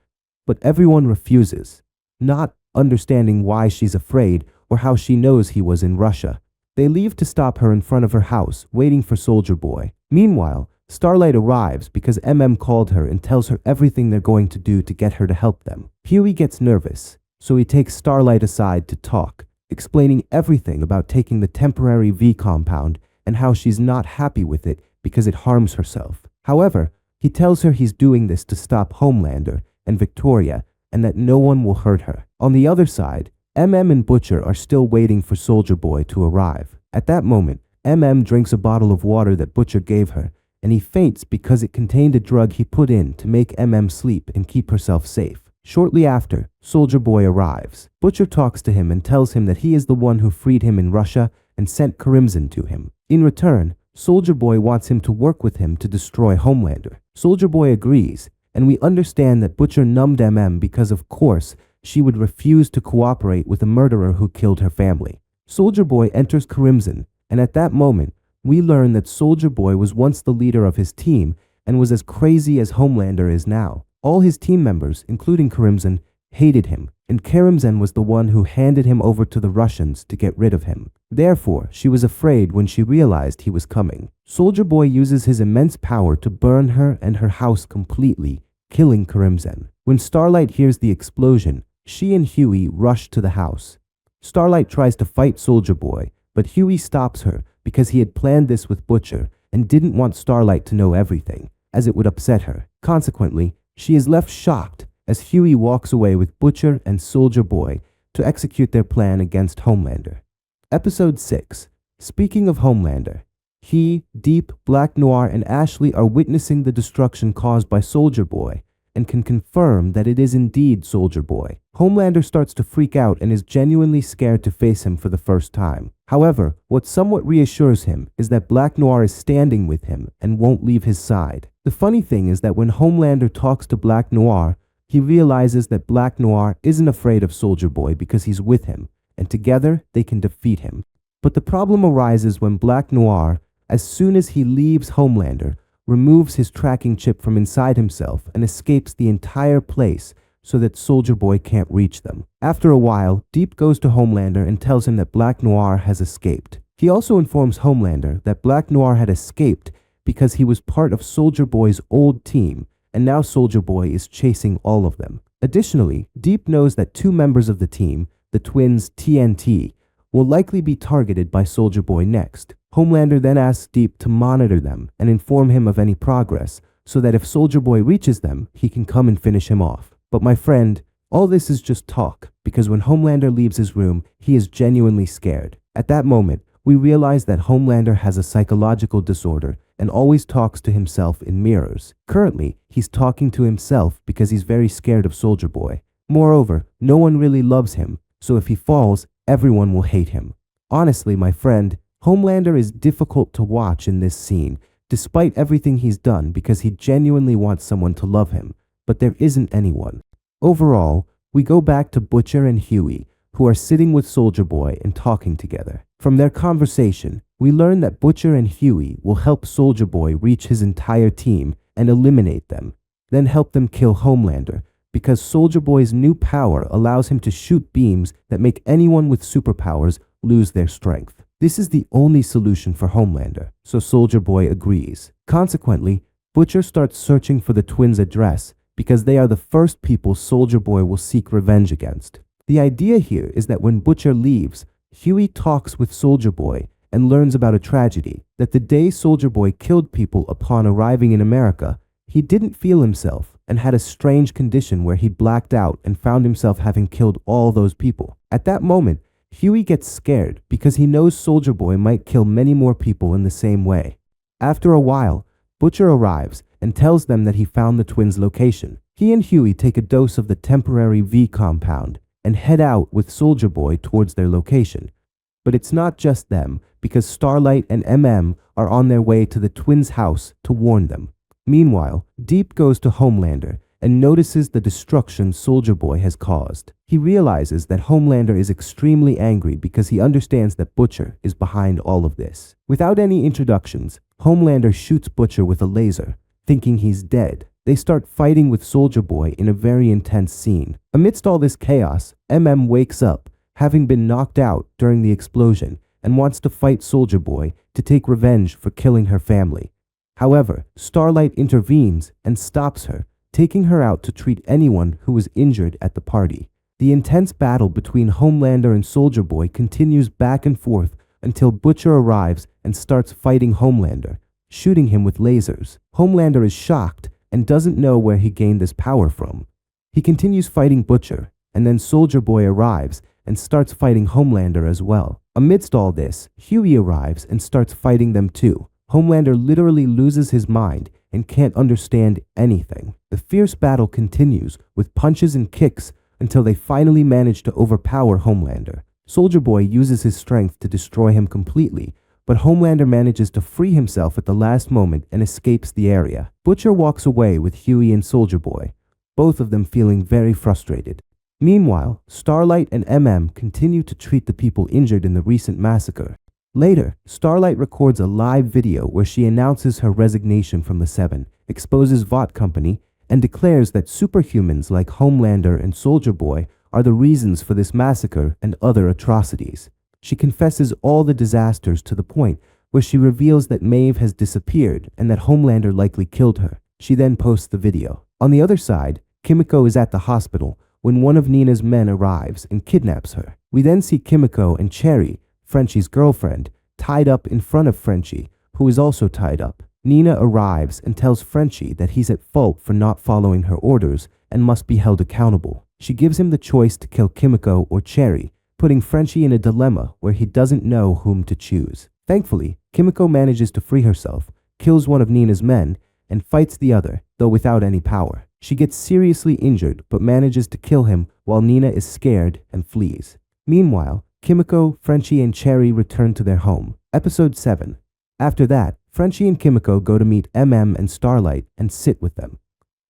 but everyone refuses, not understanding why she's afraid or how she knows he was in Russia. They leave to stop her in front of her house, waiting for Soldier Boy. Meanwhile, Starlight arrives because MM called her and tells her everything they're going to do to get her to help them. Huey gets nervous, so he takes Starlight aside to talk, explaining everything about taking the temporary V compound and how she's not happy with it because it harms herself. However, he tells her he's doing this to stop Homelander and Victoria and that no one will hurt her. On the other side, MM and Butcher are still waiting for Soldier Boy to arrive. At that moment, MM drinks a bottle of water that Butcher gave her, and he faints because it contained a drug he put in to make MM sleep and keep herself safe. Shortly after, Soldier Boy arrives. Butcher talks to him and tells him that he is the one who freed him in Russia and sent Crimson to him. In return, Soldier Boy wants him to work with him to destroy Homelander. Soldier Boy agrees, and we understand that Butcher numbed MM because, of course, she would refuse to cooperate with a murderer who killed her family. Soldier Boy enters Crimson, and at that moment, we learn that Soldier Boy was once the leader of his team and was as crazy as Homelander is now. All his team members, including Crimson, hated him, and Crimson was the one who handed him over to the Russians to get rid of him. Therefore, she was afraid when she realized he was coming. Soldier Boy uses his immense power to burn her and her house completely, killing Crimson. When Starlight hears the explosion, she and Huey rush to the house. Starlight tries to fight Soldier Boy, but Huey stops her because he had planned this with Butcher and didn't want Starlight to know everything, as it would upset her. Consequently, she is left shocked as Huey walks away with Butcher and Soldier Boy to execute their plan against Homelander. Episode 6. Speaking of Homelander, he, Deep, Black Noir, and Ashley are witnessing the destruction caused by Soldier Boy and can confirm that it is indeed Soldier Boy. Homelander starts to freak out and is genuinely scared to face him for the first time. However, what somewhat reassures him is that Black Noir is standing with him and won't leave his side. The funny thing is that when Homelander talks to Black Noir, he realizes that Black Noir isn't afraid of Soldier Boy because he's with him, and together they can defeat him. But the problem arises when Black Noir, as soon as he leaves Homelander, removes his tracking chip from inside himself and escapes the entire place so that Soldier Boy can't reach them. After a while, Deep goes to Homelander and tells him that Black Noir has escaped. He also informs Homelander that Black Noir had escaped because he was part of Soldier Boy's old team, and now Soldier Boy is chasing all of them. Additionally, Deep knows that 2 members of the team, the twins TNT, will likely be targeted by Soldier Boy next. Homelander then asks Deep to monitor them and inform him of any progress, so that if Soldier Boy reaches them, he can come and finish him off. But my friend, all this is just talk, because when Homelander leaves his room, he is genuinely scared. At that moment, we realize that Homelander has a psychological disorder and always talks to himself in mirrors. Currently, he's talking to himself because he's very scared of Soldier Boy. Moreover, no one really loves him, so if he falls, everyone will hate him. Honestly, my friend, Homelander is difficult to watch in this scene, despite everything he's done, because he genuinely wants someone to love him, but there isn't anyone. Overall, we go back to Butcher and Huey, who are sitting with Soldier Boy and talking together. From their conversation, we learn that Butcher and Huey will help Soldier Boy reach his entire team and eliminate them, then help them kill Homelander, because Soldier Boy's new power allows him to shoot beams that make anyone with superpowers lose their strength. This is the only solution for Homelander, so Soldier Boy agrees. Consequently, Butcher starts searching for the twins' address because they are the first people Soldier Boy will seek revenge against. The idea here is that when Butcher leaves, Huey talks with Soldier Boy and learns about a tragedy, that the day Soldier Boy killed people upon arriving in America, he didn't feel himself and had a strange condition where he blacked out and found himself having killed all those people. At that moment, Huey gets scared because he knows Soldier Boy might kill many more people in the same way. After a while, Butcher arrives and tells them that he found the twins' location. He and Huey take a dose of the temporary V compound and head out with Soldier Boy towards their location. But it's not just them, because Starlight and are on their way to the twins' house to warn them. Meanwhile, Deep goes to Homelander and notices the destruction Soldier Boy has caused. He realizes that Homelander is extremely angry because he understands that Butcher is behind all of this. Without any introductions, Homelander shoots Butcher with a laser, thinking he's dead. They start fighting with Soldier Boy in a very intense scene. Amidst all this chaos, wakes up, having been knocked out during the explosion, and wants to fight Soldier Boy to take revenge for killing her family. However, Starlight intervenes and stops her, taking her out to treat anyone who was injured at the party. The intense battle between Homelander and Soldier Boy continues back and forth until Butcher arrives and starts fighting Homelander, shooting him with lasers. Homelander is shocked and doesn't know where he gained this power from. He continues fighting Butcher, and then Soldier Boy arrives and starts fighting Homelander as well. Amidst all this, Huey arrives and starts fighting them too. Homelander literally loses his mind and can't understand anything. The fierce battle continues with punches and kicks until they finally manage to overpower Homelander. Soldier Boy uses his strength to destroy him completely, but Homelander manages to free himself at the last moment and escapes the area. Butcher walks away with Huey and Soldier Boy, both of them feeling very frustrated. Meanwhile, Starlight and continue to treat the people injured in the recent massacre. Later, Starlight records a live video where she announces her resignation from the Seven, exposes Vought Company, and declares that superhumans like Homelander and Soldier Boy are the reasons for this massacre and other atrocities. She confesses all the disasters to the point where she reveals that Maeve has disappeared and that Homelander likely killed her. She then posts the video. On the other side, Kimiko is at the hospital when one of Nina's men arrives and kidnaps her. We then see Kimiko and Cherry, Frenchie's girlfriend, tied up in front of Frenchie, who is also tied up. Nina arrives and tells Frenchie that he's at fault for not following her orders and must be held accountable. She gives him the choice to kill Kimiko or Cherry, putting Frenchie in a dilemma where he doesn't know whom to choose. Thankfully, Kimiko manages to free herself, kills one of Nina's men, and fights the other, though without any power. She gets seriously injured but manages to kill him while Nina is scared and flees. Meanwhile, Kimiko, Frenchie, and Cherry return to their home. Episode 7. After that, Frenchie and Kimiko go to meet and Starlight and sit with them.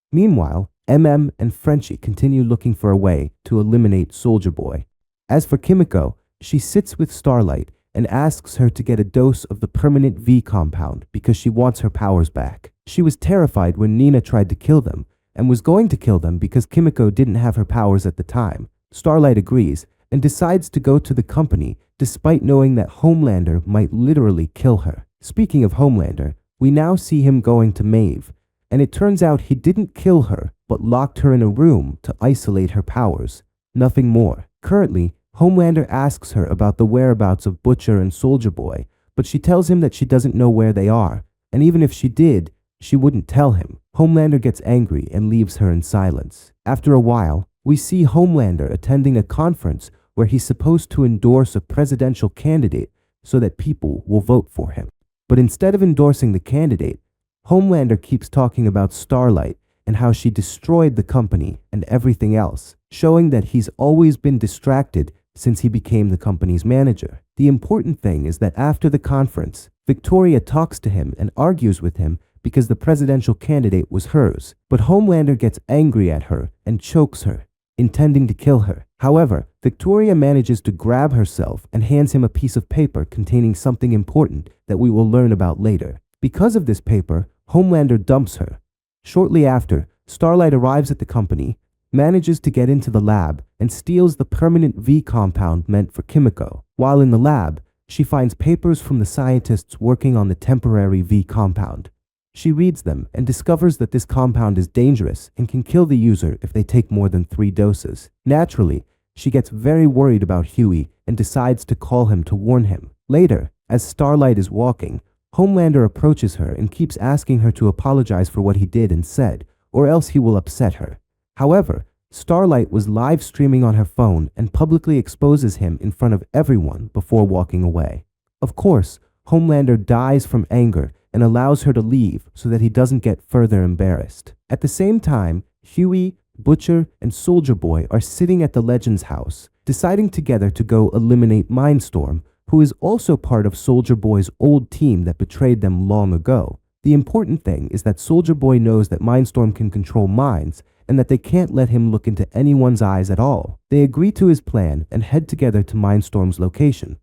Meanwhile, and Frenchie continue looking for a way to eliminate Soldier Boy. As for Kimiko, she sits with Starlight and asks her to get a dose of the permanent V compound because she wants her powers back. She was terrified when Nina tried to kill them and was going to kill them because Kimiko didn't have her powers at the time. Starlight agrees and decides to go to the company despite knowing that Homelander might literally kill her. Speaking of Homelander, we now see him going to Maeve, and it turns out he didn't kill her but locked her in a room to isolate her powers. Nothing more. Currently, Homelander asks her about the whereabouts of Butcher and Soldier Boy, but she tells him that she doesn't know where they are, and even if she did, she wouldn't tell him. Homelander gets angry and leaves her in silence. After a while, we see Homelander attending a conference where he's supposed to endorse a presidential candidate so that people will vote for him. But instead of endorsing the candidate, Homelander keeps talking about Starlight and how she destroyed the company and everything else, showing that he's always been distracted since he became the company's manager. The important thing is that after the conference, Victoria talks to him and argues with him because the presidential candidate was hers, but Homelander gets angry at her and chokes her, intending to kill her. However, Victoria manages to grab herself and hands him a piece of paper containing something important that we will learn about later. Because of this paper, Homelander dumps her. Shortly after, Starlight arrives at the company, manages to get into the lab, and steals the permanent V compound meant for Kimiko. While in the lab, she finds papers from the scientists working on the temporary V compound. She reads them and discovers that this compound is dangerous and can kill the user if they take more than 3 doses. Naturally, she gets very worried about Huey and decides to call him to warn him. Later, as Starlight is walking, Homelander approaches her and keeps asking her to apologize for what he did and said, or else he will upset her. However, Starlight was live streaming on her phone and publicly exposes him in front of everyone before walking away. Of course, Homelander dies from anger and allows her to leave so that he doesn't get further embarrassed. At the same time, Huey, Butcher, and Soldier Boy are sitting at the Legends house, deciding together to go eliminate Mindstorm, who is also part of Soldier Boy's old team that betrayed them long ago. The important thing is that Soldier Boy knows that Mindstorm can control minds and that they can't let him look into anyone's eyes at all. They agree to his plan and head together to Mindstorm's location.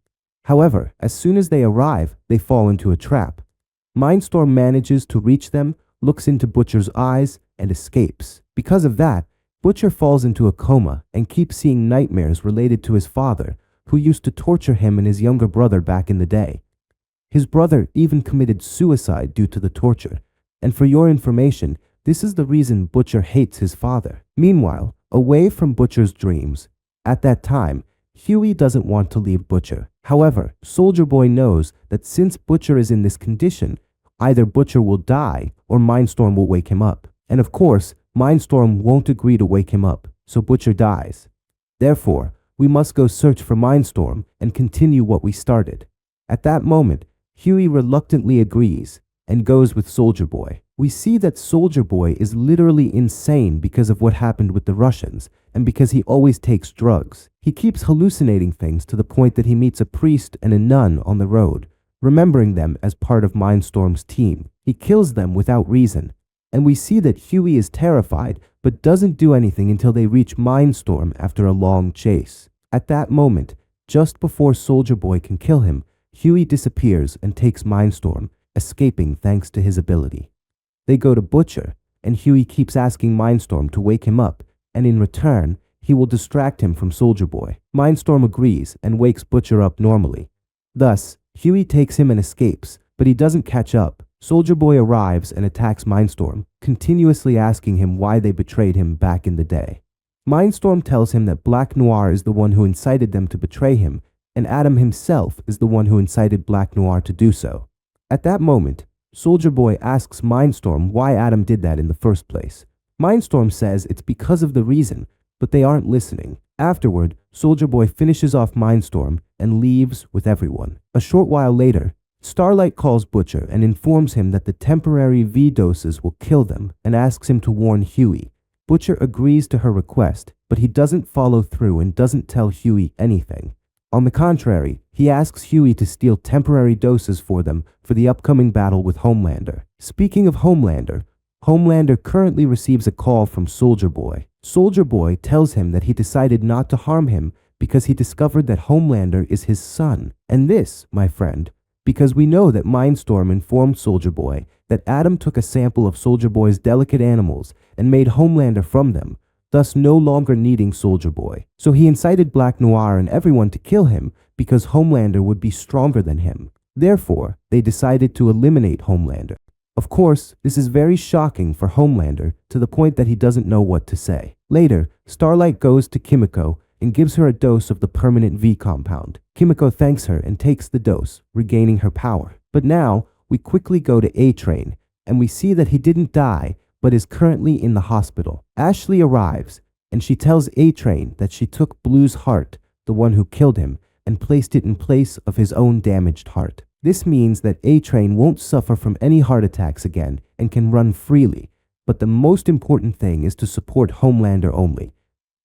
However, as soon as they arrive, they fall into a trap. Mindstorm manages to reach them, looks into Butcher's eyes, and escapes. Because of that, Butcher falls into a coma and keeps seeing nightmares related to his father, who used to torture him and his younger brother back in the day. His brother even committed suicide due to the torture, and for your information, this is the reason Butcher hates his father. Meanwhile, away from Butcher's dreams, at that time, Huey doesn't want to leave Butcher. However, Soldier Boy knows that since Butcher is in this condition, either Butcher will die or Mindstorm will wake him up. And of course, Mindstorm won't agree to wake him up, so Butcher dies. Therefore, we must go search for Mindstorm and continue what we started. At that moment, Huey reluctantly agrees and goes with Soldier Boy. We see that Soldier Boy is literally insane because of what happened with the Russians and because he always takes drugs. He keeps hallucinating things to the point that he meets a priest and a nun on the road, remembering them as part of Mindstorm's team. He kills them without reason, and we see that Huey is terrified but doesn't do anything until they reach Mindstorm after a long chase. At that moment, just before Soldier Boy can kill him, Huey disappears and takes Mindstorm, escaping thanks to his ability. They go to Butcher, and Huey keeps asking Mindstorm to wake him up, and in return, he will distract him from Soldier Boy. Mindstorm agrees and wakes Butcher up normally. Thus, Huey takes him and escapes, but he doesn't catch up. Soldier Boy arrives and attacks Mindstorm, continuously asking him why they betrayed him back in the day. Mindstorm tells him that Black Noir is the one who incited them to betray him, and Adam himself is the one who incited Black Noir to do so. At that moment, Soldier Boy asks Mindstorm why Adam did that in the first place. Mindstorm says it's because of the reason, but they aren't listening. Afterward, Soldier Boy finishes off Mindstorm and leaves with everyone. A short while later, Starlight calls Butcher and informs him that the temporary V doses will kill them and asks him to warn Huey. Butcher agrees to her request, but he doesn't follow through and doesn't tell Huey anything. On the contrary, he asks Huey to steal temporary doses for them for the upcoming battle with Homelander. Speaking of Homelander, Homelander currently receives a call from Soldier Boy. Soldier Boy tells him that he decided not to harm him because he discovered that Homelander is his son. And this, my friend, because we know that Mindstorm informed Soldier Boy that Adam took a sample of Soldier Boy's delicate animals and made Homelander from them, thus no longer needing Soldier Boy. So he incited Black Noir and everyone to kill him because Homelander would be stronger than him. Therefore, they decided to eliminate Homelander. Of course, this is very shocking for Homelander to the point that he doesn't know what to say. Later, Starlight goes to Kimiko and gives her a dose of the permanent V compound. Kimiko thanks her and takes the dose, regaining her power. But now, we quickly go to A-Train, and we see that he didn't die, but is currently in the hospital. Ashley arrives, and she tells A-Train that she took Blue's heart, the one who killed him, and placed it in place of his own damaged heart. This means that A-Train won't suffer from any heart attacks again and can run freely, but the most important thing is to support Homelander only.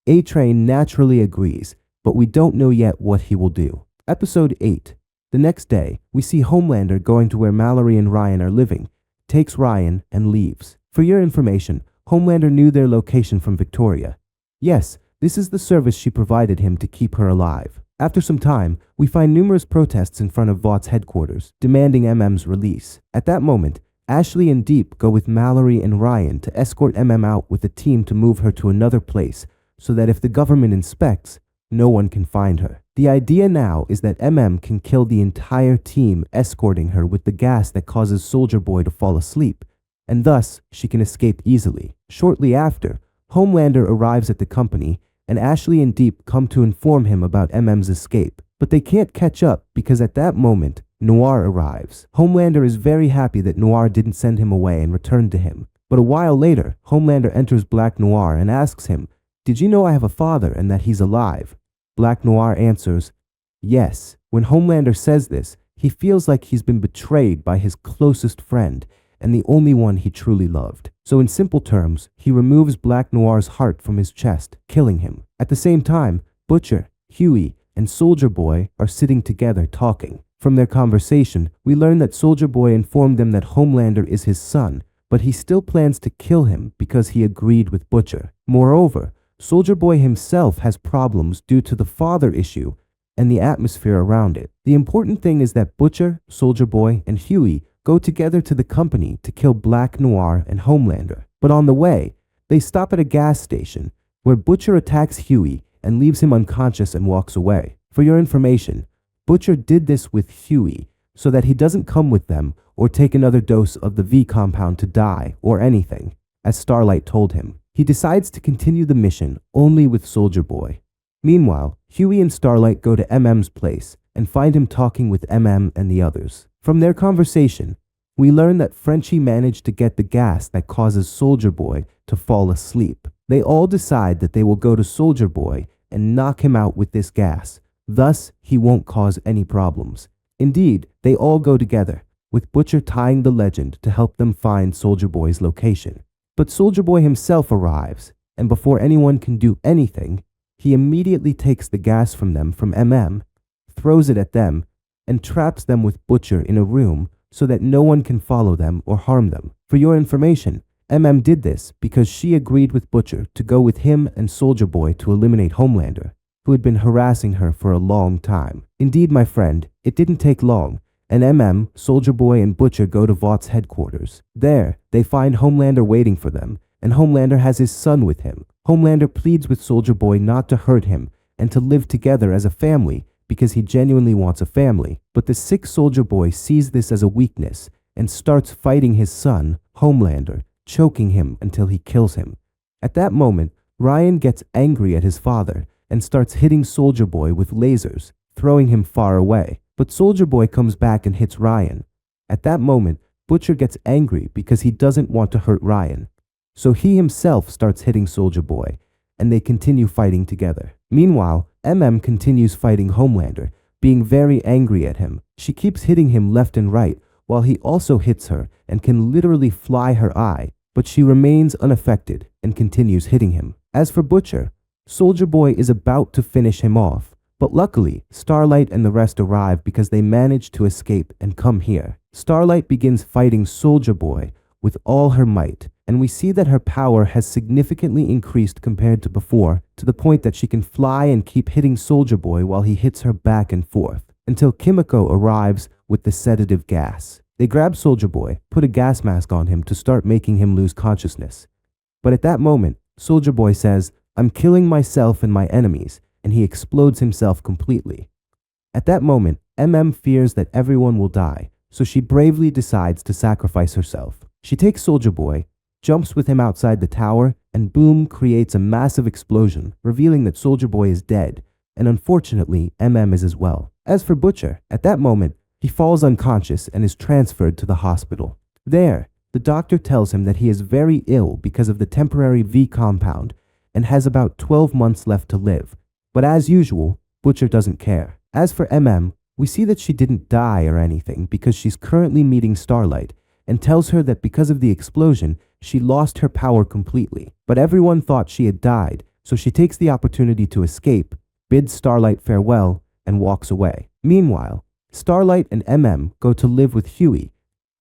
A-Train naturally agrees, but we don't know yet what he will do. Episode 8. The next day, we see Homelander going to where Mallory and Ryan are living, takes Ryan, and leaves. For your information, Homelander knew their location from Victoria. Yes, this is the service she provided him to keep her alive. After some time, we find numerous protests in front of Vaught's headquarters, demanding MM's release. At that moment, Ashley and Deep go with Mallory and Ryan to escort MM out with a team to move her to another place, so that if the government inspects, no one can find her. The idea now is that MM can kill the entire team escorting her with the gas that causes Soldier Boy to fall asleep, and thus she can escape easily. Shortly after, Homelander arrives at the company, and Ashley and Deep come to inform him about MM's escape. But they can't catch up because at that moment, Noir arrives. Homelander is very happy that Noir didn't send him away and returned to him. But a while later, Homelander enters Black Noir and asks him, "Did you know I have a father and that he's alive?" Black Noir answers, "Yes." When Homelander says this, he feels like he's been betrayed by his closest friend and the only one he truly loved. So in simple terms, he removes Black Noir's heart from his chest, killing him. At the same time, Butcher, Huey, and Soldier Boy are sitting together talking. From their conversation, we learn that Soldier Boy informed them that Homelander is his son, but he still plans to kill him because he agreed with Butcher. Moreover, Soldier Boy himself has problems due to the father issue and the atmosphere around it. The important thing is that Butcher, Soldier Boy, and Huey go together to the company to kill Black Noir and Homelander. But on the way, they stop at a gas station where Butcher attacks Huey and leaves him unconscious and walks away. For your information, Butcher did this with Huey so that he doesn't come with them or take another dose of the V compound to die or anything, as Starlight told him. He decides to continue the mission only with Soldier Boy. Meanwhile, Huey and Starlight go to MM's place and find him talking with MM and the others. From their conversation, we learn that Frenchie managed to get the gas that causes Soldier Boy to fall asleep. They all decide that they will go to Soldier Boy and knock him out with this gas. Thus, he won't cause any problems. Indeed, they all go together, with Butcher tying the legend to help them find Soldier Boy's location. But Soldier Boy himself arrives, and before anyone can do anything, he immediately takes the gas from them from MM, throws it at them, and traps them with Butcher in a room so that no one can follow them or harm them. For your information, MM did this because she agreed with Butcher to go with him and Soldier Boy to eliminate Homelander, who had been harassing her for a long time. Indeed, my friend, it didn't take long, and MM, Soldier Boy, and Butcher go to Vaught's headquarters. There, they find Homelander waiting for them, and Homelander has his son with him. Homelander pleads with Soldier Boy not to hurt him and to live together as a family because he genuinely wants a family. But the sick Soldier Boy sees this as a weakness and starts fighting his son, Homelander, choking him until he kills him. At that moment, Ryan gets angry at his father and starts hitting Soldier Boy with lasers, throwing him far away. But Soldier Boy comes back and hits Ryan. At that moment, Butcher gets angry because he doesn't want to hurt Ryan. So he himself starts hitting Soldier Boy, and they continue fighting together. Meanwhile, MM continues fighting Homelander, being very angry at him. She keeps hitting him left and right, while he also hits her and can literally fly her eye, but she remains unaffected and continues hitting him. As for Butcher, Soldier Boy is about to finish him off, but luckily, Starlight and the rest arrive because they manage to escape and come here. Starlight begins fighting Soldier Boy with all her might, and we see that her power has significantly increased compared to before, to the point that she can fly and keep hitting Soldier Boy while he hits her back and forth, until Kimiko arrives with the sedative gas. They grab Soldier Boy, put a gas mask on him to start making him lose consciousness. But at that moment, Soldier Boy says, "I'm killing myself and my enemies," and he explodes himself completely. At that moment, MM fears that everyone will die, so she bravely decides to sacrifice herself. She takes Soldier Boy, jumps with him outside the tower, and boom, creates a massive explosion, revealing that Soldier Boy is dead, and unfortunately, MM is as well. As for Butcher, at that moment, he falls unconscious and is transferred to the hospital. There, the doctor tells him that he is very ill because of the temporary V compound and has about 12 months left to live. But as usual, Butcher doesn't care. As for MM, we see that she didn't die or anything because she's currently meeting Starlight and tells her that because of the explosion, she lost her power completely. But everyone thought she had died, so she takes the opportunity to escape, bids Starlight farewell, and walks away. Meanwhile, Starlight and MM go to live with Huey,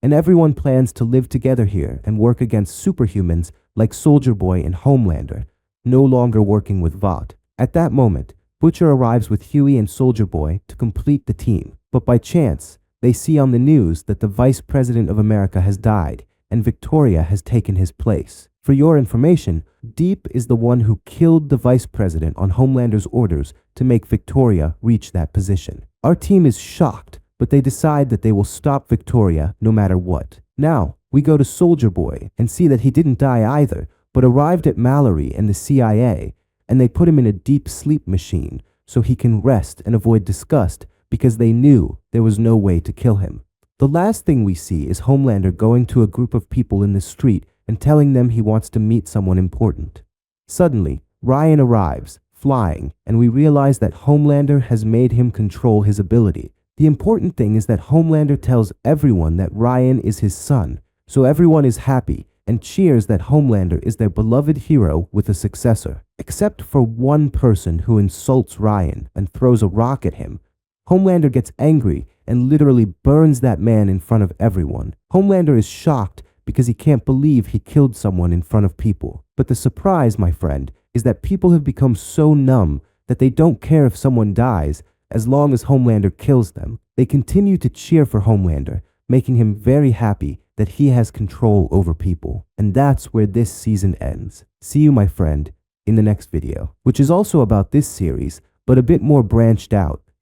and everyone plans to live together here and work against superhumans like Soldier Boy and Homelander, no longer working with Vought. At that moment, Butcher arrives with Huey and Soldier Boy to complete the team, but by chance, they see on the news that the Vice President of America has died and Victoria has taken his place. For your information, Deep is the one who killed the Vice President on Homelander's orders to make Victoria reach that position. Our team is shocked, but they decide that they will stop Victoria no matter what. Now, we go to Soldier Boy and see that he didn't die either, but arrived at Mallory and the CIA, and they put him in a deep sleep machine so he can rest and avoid disgust because they knew there was no way to kill him. The last thing we see is Homelander going to a group of people in the street and telling them he wants to meet someone important. Suddenly, Ryan arrives, flying, and we realize that Homelander has made him control his ability. The important thing is that Homelander tells everyone that Ryan is his son, so everyone is happy and cheers that Homelander is their beloved hero with a successor. Except for one person who insults Ryan and throws a rock at him. Homelander gets angry and literally burns that man in front of everyone. Homelander is shocked because he can't believe he killed someone in front of people. But the surprise, my friend, is that people have become so numb that they don't care if someone dies as long as Homelander kills them. They continue to cheer for Homelander, making him very happy that he has control over people. And that's where this season ends. See you, my friend, in the next video, which is also about this series, but a bit more branched out